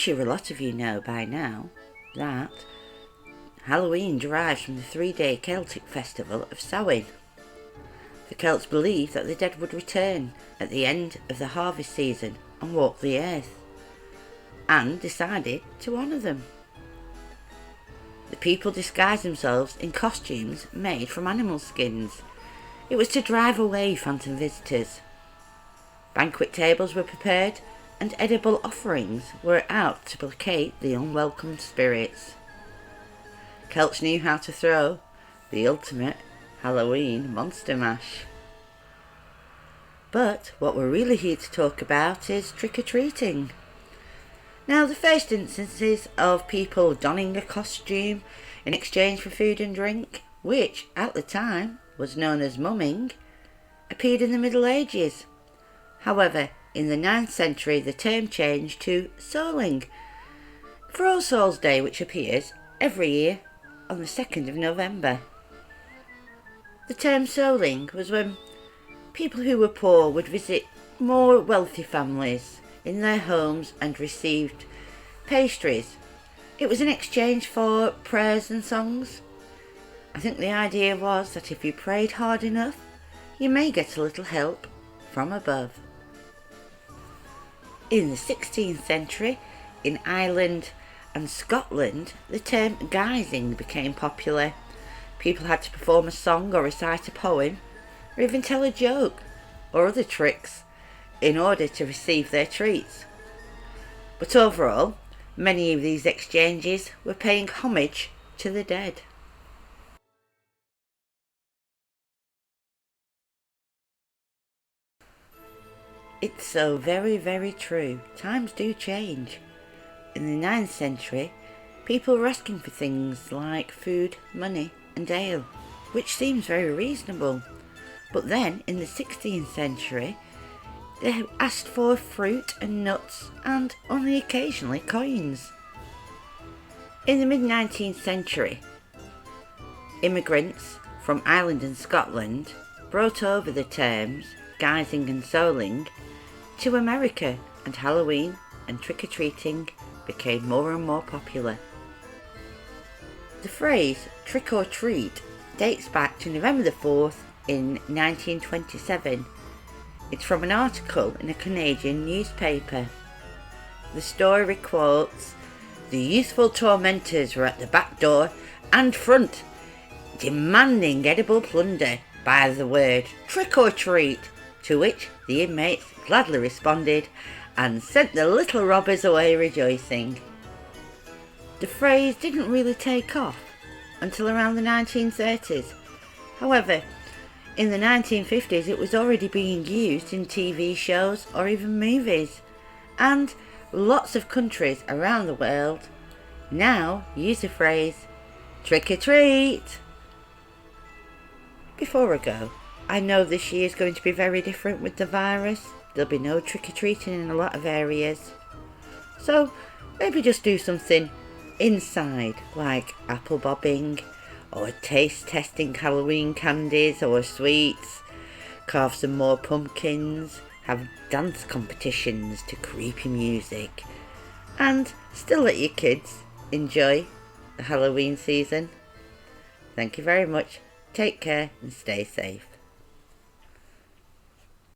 sure a lot of you know by now that Halloween derives from the 3-day Celtic festival of Samhain. The Celts believed that the dead would return at the end of the harvest season and walk the earth, and decided to honour them. The people disguised themselves in costumes made from animal skins. It was to drive away phantom visitors. Banquet tables were prepared and edible offerings were out to placate the unwelcome spirits. Celts knew how to throw the ultimate Halloween monster mash. But what we're really here to talk about is trick-or-treating. Now, the first instances of people donning a costume in exchange for food and drink, which at the time was known as mumming, appeared in the Middle Ages. However, in the 9th century the term changed to souling for All Souls' Day, which appears every year on the 2nd of November. The term souling was when people who were poor would visit more wealthy families in their homes and received pastries. It was in exchange for prayers and songs. I think the idea was that if you prayed hard enough, you may get a little help from above. In the 16th century, in Ireland and Scotland, the term guising became popular. People had to perform a song or recite a poem, or even tell a joke or other tricks in order to receive their treats. But overall, many of these exchanges were paying homage to the dead. It's so very, very true. Times do change. In the 9th century, people were asking for things like food, money and ale, which seems very reasonable. But then, in the 16th century, they asked for fruit and nuts and only occasionally coins. In the mid-19th century, immigrants from Ireland and Scotland brought over the terms guising and souling to America, and Halloween and trick-or-treating became more and more popular. The phrase trick or treat dates back to November the 4th in 1927. It's from an article in a Canadian newspaper. The story quotes, "The youthful tormentors were at the back door and front, demanding edible plunder by the word trick or treat, to which the inmates gladly responded and sent the little robbers away rejoicing." The phrase didn't really take off until around the 1930s. However, in the 1950s it was already being used in TV shows or even movies, and lots of countries around the world now use the phrase trick or treat. Before I go, I know this year is going to be very different with the virus. There'll be no trick-or-treating in a lot of areas. So maybe just do something inside, like apple bobbing, or taste testing Halloween candies or sweets, carve some more pumpkins, have dance competitions to creepy music, and still let your kids enjoy the Halloween season. Thank you very much. Take care and stay safe.